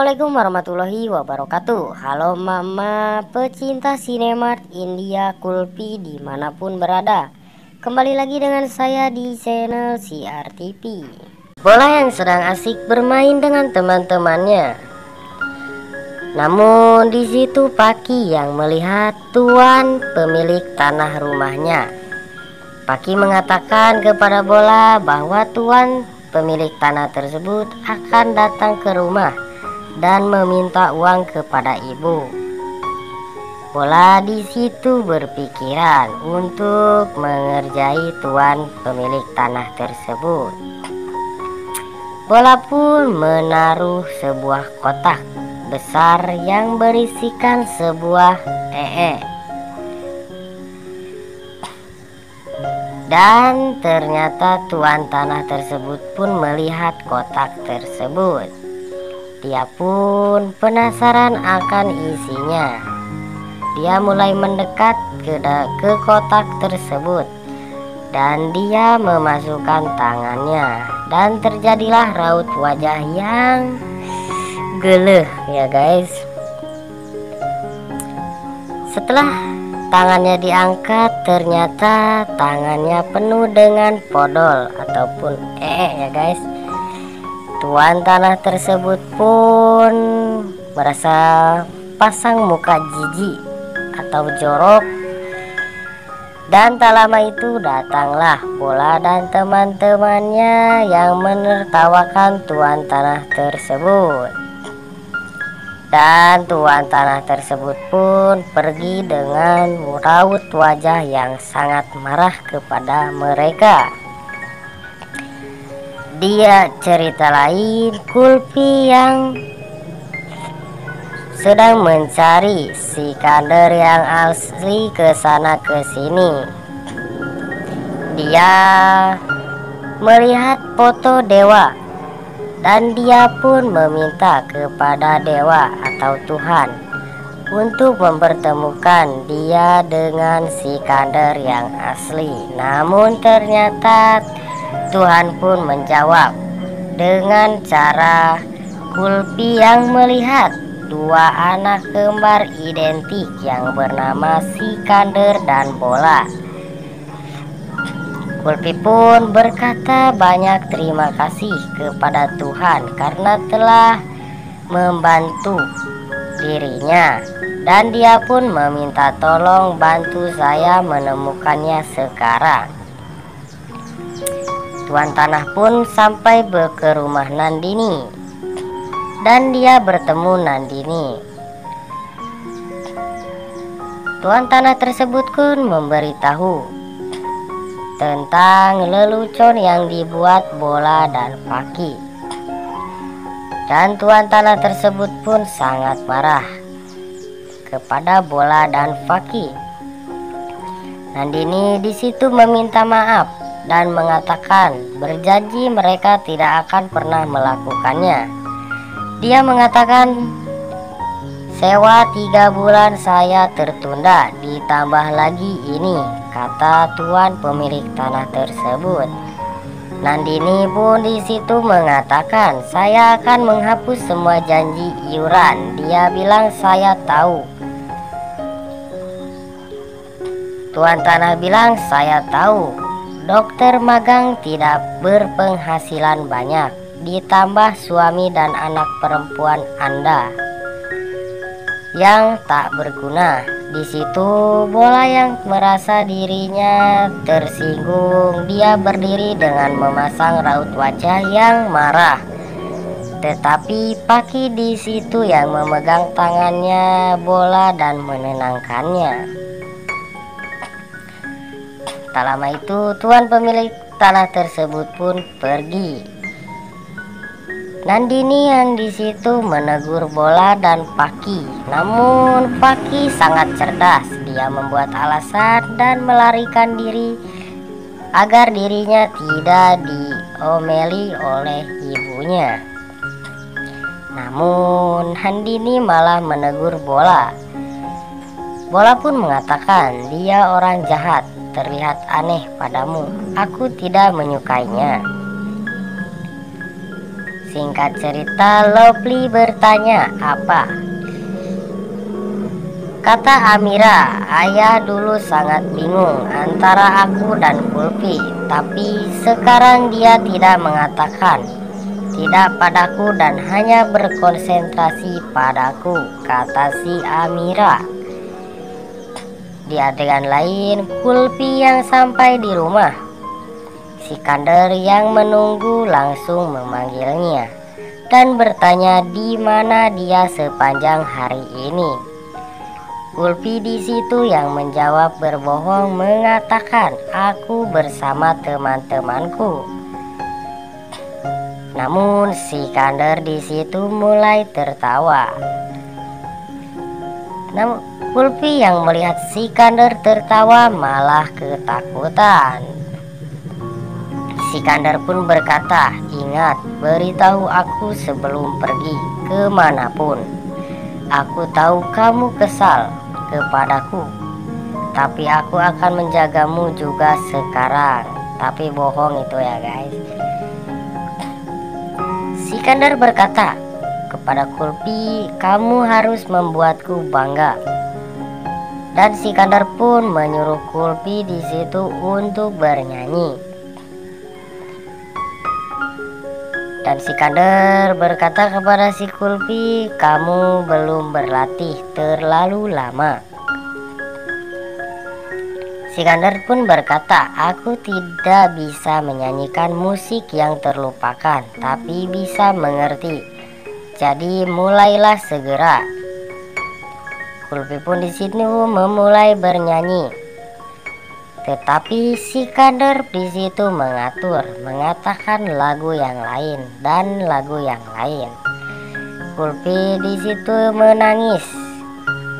Assalamualaikum warahmatullahi wabarakatuh. Halo mama pecinta Cinemark India Kulfi dimanapun berada. Kembali lagi dengan saya di channel CRTV. Bola yang sedang asik bermain dengan teman-temannya. Namun di situ Paki yang melihat tuan pemilik tanah rumahnya. Paki mengatakan kepada Bola bahwa tuan pemilik tanah tersebut akan datang ke rumah dan meminta uang kepada ibu. Bola di situ berpikiran untuk mengerjai tuan pemilik tanah tersebut. Bola pun menaruh sebuah kotak besar yang berisikan sebuah dan ternyata tuan tanah tersebut pun melihat kotak tersebut. Dia pun penasaran akan isinya. Dia mulai mendekat ke kotak tersebut dan dia memasukkan tangannya, dan terjadilah raut wajah yang geleh ya guys. Setelah tangannya diangkat, ternyata tangannya penuh dengan podol ataupun ya guys. Tuan tanah tersebut pun merasa pasang muka jijik atau jorok, dan tak lama itu datanglah Bola dan teman-temannya yang menertawakan tuan tanah tersebut. Dan tuan tanah tersebut pun pergi dengan raut wajah yang sangat marah kepada mereka. Dia cerita lain, Kulfi yang sedang mencari si kader yang asli ke sana ke sini. Dia melihat foto dewa dan dia pun meminta kepada dewa atau Tuhan untuk mempertemukan dia dengan si kader yang asli. Namun ternyata Tuhan pun menjawab dengan cara Kulfi yang melihat dua anak kembar identik yang bernama Sikander dan Bola. Kulfi pun berkata banyak terima kasih kepada Tuhan karena telah membantu dirinya, dan dia pun meminta tolong bantu saya menemukannya sekarang. Tuan tanah pun sampai ke rumah Nandini dan dia bertemu Nandini. Tuan tanah tersebut pun memberitahu tentang lelucon yang dibuat Bola dan Paki. Dan tuan tanah tersebut pun sangat marah kepada Bola dan Paki. Nandini di situ meminta maaf dan mengatakan berjanji mereka tidak akan pernah melakukannya. Dia mengatakan sewa 3 bulan saya tertunda, ditambah lagi ini, kata tuan pemilik tanah tersebut. Nandini pun di situ mengatakan saya akan menghapus semua janji iuran. Dia bilang saya tahu. Tuan tanah bilang saya tahu dokter magang tidak berpenghasilan banyak, ditambah suami dan anak perempuan Anda yang tak berguna. Di situ Bola yang merasa dirinya tersinggung, dia berdiri dengan memasang raut wajah yang marah. Tetapi Paki di situ yang memegang tangannya Bola dan menenangkannya. Tak lama itu tuan pemilik tanah tersebut pun pergi. Nandini yang di situ menegur Bola dan Paki. Namun Paki sangat cerdas. Dia membuat alasan dan melarikan diri agar dirinya tidak diomeli oleh ibunya. Namun Nandini malah menegur Bola. Bola pun mengatakan dia orang jahat, terlihat aneh padamu. Aku tidak menyukainya. Singkat cerita, Lovely bertanya, "Apa?" Kata Amira, "Ayah dulu sangat bingung antara aku dan Kulfi, tapi sekarang dia tidak mengatakan tidak padaku dan hanya berkonsentrasi padaku," kata si Amira. Di adegan lain, Kulfi yang sampai di rumah, Sikander yang menunggu langsung memanggilnya dan bertanya di mana dia sepanjang hari ini. Kulfi di situ yang menjawab berbohong mengatakan, "Aku bersama teman-temanku." Namun Sikander di situ mulai tertawa. Namun Kulfi yang melihat Sikander tertawa malah ketakutan. Sikander pun berkata, "Ingat, beritahu aku sebelum pergi kemanapun. Aku tahu kamu kesal kepadaku, tapi aku akan menjagamu juga sekarang." Tapi bohong itu ya guys. Sikander berkata kepada Kulfi, "Kamu harus membuatku bangga." Dan Sikander pun menyuruh Kulfi di situ untuk bernyanyi. Dan Sikander berkata kepada si Kulfi, "Kamu belum berlatih terlalu lama." Sikander pun berkata, "Aku tidak bisa menyanyikan musik yang terlupakan, tapi bisa mengerti. Jadi mulailah segera." Kulfi pun di sini memulai bernyanyi. Tetapi Sikander di situ mengatakan lagu yang lain dan lagu yang lain. Kulfi di situ menangis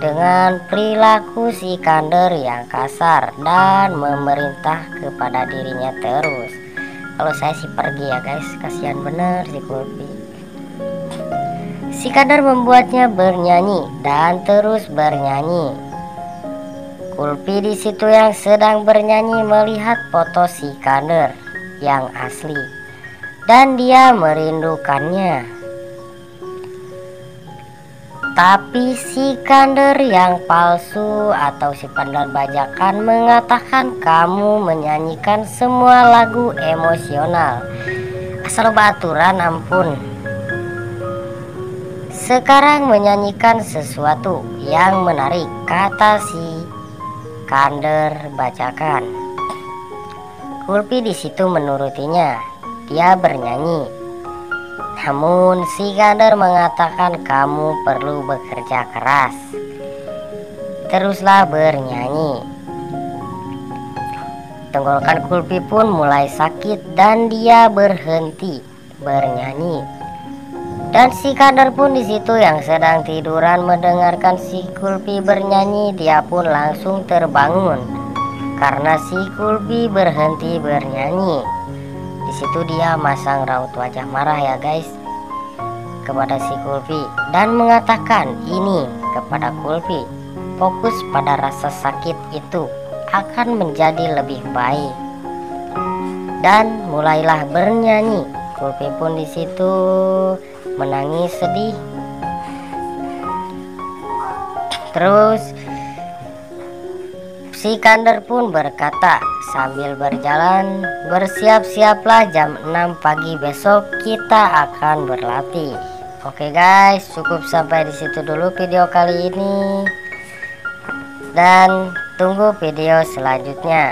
dengan perilaku Sikander yang kasar dan memerintah kepada dirinya terus. Kalau saya sih pergi ya guys, kasihan bener si Kulfi. Sikander membuatnya bernyanyi dan terus bernyanyi. Kulfi di situ yang sedang bernyanyi melihat foto Sikander yang asli dan dia merindukannya. Tapi Sikander yang palsu atau Sikander bajakan mengatakan, "Kamu menyanyikan semua lagu emosional, asal baturan ampun. Sekarang menyanyikan sesuatu yang menarik," kata Sikander bacakan. Kulfi di situ menurutinya. Dia bernyanyi. Namun Sikander mengatakan, "Kamu perlu bekerja keras. Teruslah bernyanyi." Tenggorokan Kulfi pun mulai sakit dan dia berhenti bernyanyi. Dan Sikander pun di situ yang sedang tiduran mendengarkan si Kulfi bernyanyi, dia pun langsung terbangun karena si Kulfi berhenti bernyanyi. Di situ dia masang raut wajah marah ya guys kepada si Kulfi dan mengatakan ini kepada Kulfi, "Fokus pada rasa sakit itu akan menjadi lebih baik." Dan mulailah bernyanyi. Kulfi pun di situ menangis sedih. Terus Sikander pun berkata sambil berjalan, "Bersiap-siaplah, jam 6 pagi besok kita akan berlatih." Oke guys, cukup sampai di situ dulu video kali ini. Dan tunggu video selanjutnya.